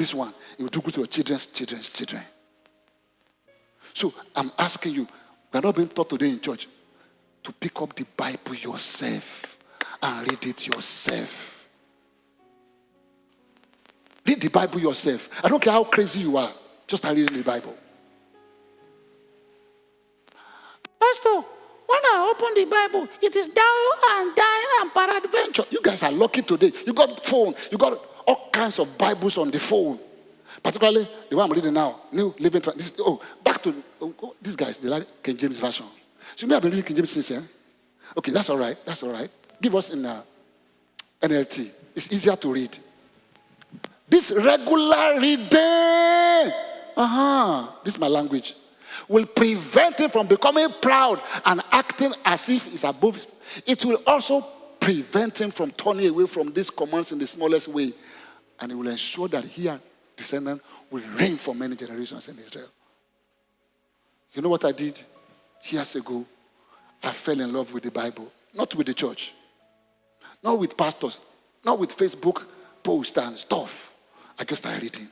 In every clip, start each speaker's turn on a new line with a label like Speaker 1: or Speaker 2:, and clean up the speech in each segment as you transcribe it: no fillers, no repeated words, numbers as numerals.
Speaker 1: this one, it will do good to your children's children. So I'm asking you, we are not being taught today in church to pick up the Bible yourself and read it yourself. Read the Bible yourself. I don't care how crazy you are, just start reading the Bible. Pastor, when I open the Bible, it is thou and die and peradventure. You guys are lucky today. You got phone. You got all kinds of Bibles on the phone. Particularly the one I'm reading now, New Living Translation. Back to these guys. They like King James Version. So you may have been reading King James since, yeah? Okay, that's all right. That's all right. Give us in NLT. It's easier to read. This regular reading, this is my language, will prevent him from becoming proud and acting as if he's above. It will also prevent him from turning away from these commands in the smallest way. And it will ensure that he and descendants will reign for many generations in Israel. You know what I did years ago? I fell in love with the Bible. Not with the church. Not with pastors. Not with Facebook posts and stuff. I just started reading.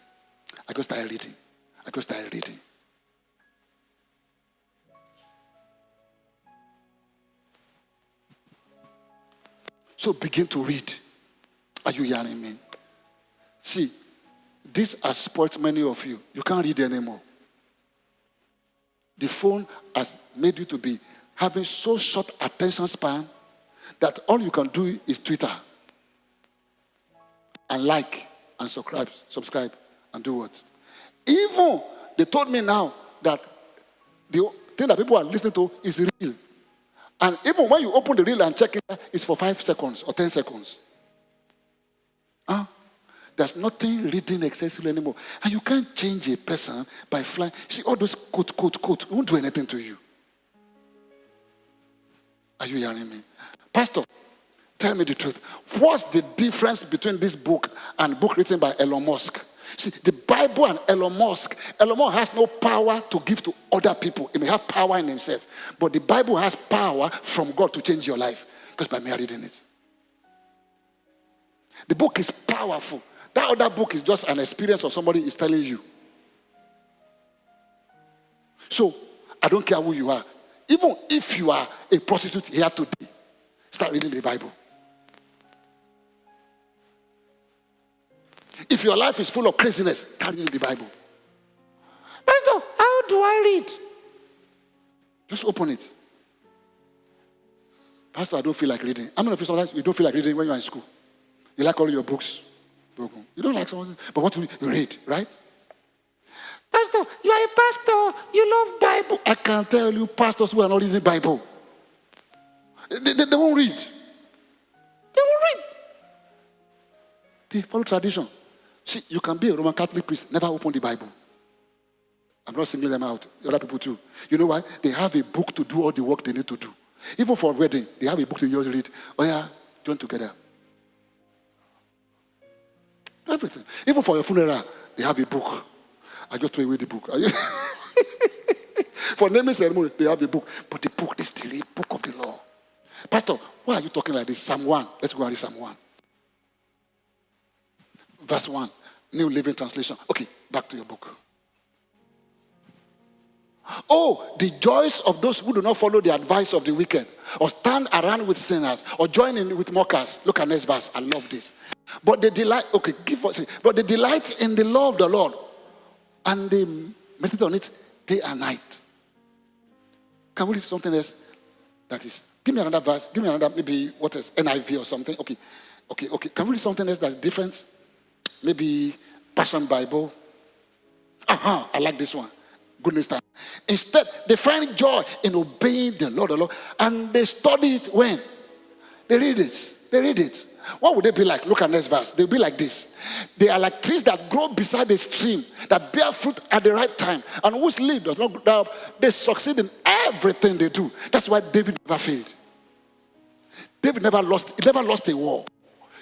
Speaker 1: So begin to read. Are you hearing me? See, this has spoiled many of you. You can't read anymore. The phone has made you to be having so short attention span that all you can do is Twitter and like and subscribe and do what? Even they told me now that the thing that people are listening to is real. And even when you open the reel and check it, it's for 5 seconds or 10 seconds. There's nothing reading excessively anymore. And you can't change a person by flying. See, all those quote, won't do anything to you. Are you hearing me? Pastor, tell me the truth. What's the difference between this book and book written by Elon Musk? See, the Bible and Elon Musk has no power to give to other people. He may have power in himself. But the Bible has power from God to change your life. Because by me reading it. The book is powerful. That other book is just an experience of somebody is telling you. So, I don't care who you are. Even if you are a prostitute here today, start reading the Bible. If your life is full of craziness, start reading the Bible. Pastor, how do I read? Just open it. Pastor, I don't feel like reading. How many of you sometimes you don't feel like reading when you're in school? You like all your books. You don't like something, but what do you read, right? Pastor, you are a pastor. You love Bible. I can tell you pastors who are not reading the Bible. They won't read. They won't read. They follow tradition. See, you can be a Roman Catholic priest, never open the Bible. I'm not singling them out. Other people too. You know why? They have a book to do all the work they need to do. Even for a wedding, they have a book they just read. Oh yeah, join together. Everything. Even for your funeral, they have a book. I just throw away the book. For naming ceremony, they have a book. But the book is still a book of the law. Pastor, why are you talking like this? Psalm 1. Let's go and read Psalm 1. Verse 1. New Living Translation. Okay, back to your book. Oh, the joys of those who do not follow the advice of the wicked, or stand around with sinners, or join in with mockers. Look at next verse. I love this. But they delight, but they delight in the law of the Lord, and they meditate on it day and night. Can we read something else? That is, give me another verse. Give me another, maybe what is NIV or something. Okay. Can we read something else that's different? Maybe Passion Bible. I like this one. Goodness time. Instead, they find joy in obeying the Lord, and they study it when? They read it. What would they be like? Look at next verse. They'll be like this. They are like trees that grow beside a stream, that bear fruit at the right time, and whose leaf does not grow. They succeed in everything they do. That's why David never failed. David never lost a war.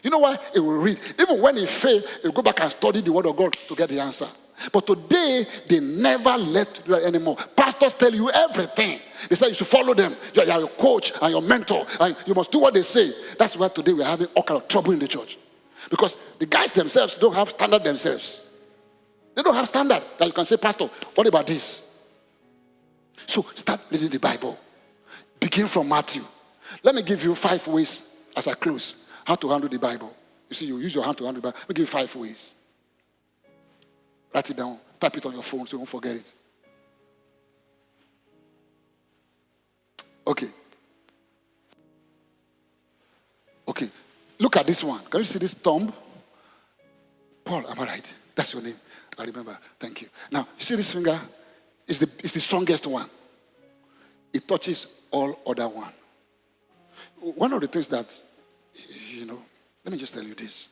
Speaker 1: You know why? He will read. Even when he failed, he will go back and study the word of God to get the answer. But today, they never let do that anymore. Pastors tell you everything. They say you should follow them. You are your coach and your mentor. And you must do what they say. That's why today we're having all kind of trouble in the church. Because the guys themselves don't have standard themselves. They don't have standard that you can say, Pastor, what about this? So start reading the Bible. Begin from Matthew. Let me give you 5 ways as I close how to handle the Bible. You see, you use your hand to handle the Bible. Let me give you 5 ways. Write it down. Type it on your phone so you won't forget it. Okay. Okay. Look at this one. Can you see this thumb? Paul, am I right? That's your name. I remember. Thank you. Now, you see this finger? It's the strongest one. It touches all other one. One of the things that, let me just tell you this.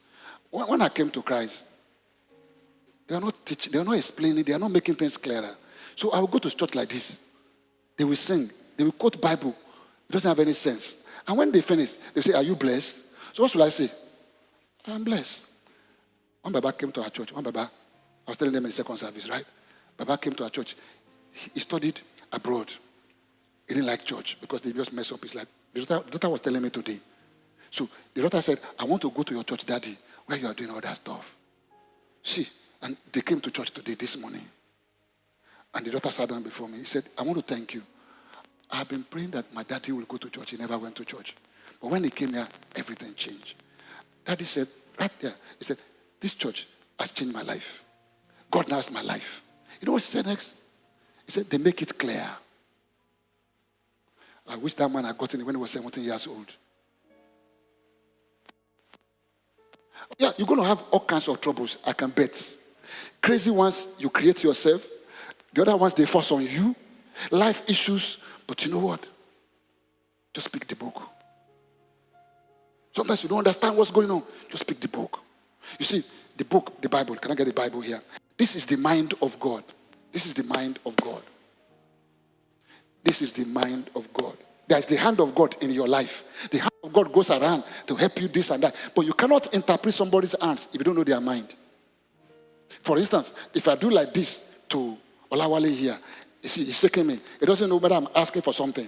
Speaker 1: When I came to Christ, they are not teaching, they are not explaining, they are not making things clearer. So I will go to church like this. They will sing, they will quote Bible. It doesn't have any sense. And when they finish, they say, are you blessed? So what should I say? I'm blessed. One Baba came to our church. One Baba, I was telling them in the second service, right? Baba came to our church. He studied abroad. He didn't like church because they just mess up his life. The daughter was telling me today. So the daughter said, I want to go to your church, Daddy, where you are doing all that stuff. See, and they came to church today, this morning. And the daughter sat down before me. He said, I want to thank you. I've been praying that my daddy will go to church. He never went to church. But when he came here, everything changed. Daddy said, right there, he said, this church has changed my life. God knows my life. You know what he said next? He said, they make it clear. I wish that man had gotten it when he was 17 years old. Yeah, you're going to have all kinds of troubles, I can bet. Crazy ones, you create yourself. The other ones, they force on you. Life issues. But you know what? Just pick the book. Sometimes you don't understand what's going on. Just pick the book. You see, the book, the Bible. Can I get the Bible here? This is the mind of God. This is the mind of God. This is the mind of God. There's the hand of God in your life. The hand of God goes around to help you this and that. But you cannot interpret somebody's hands if you don't know their mind. For instance, if I do like this to Olawale here, you see, he's shaking me. He doesn't know whether I'm asking for something.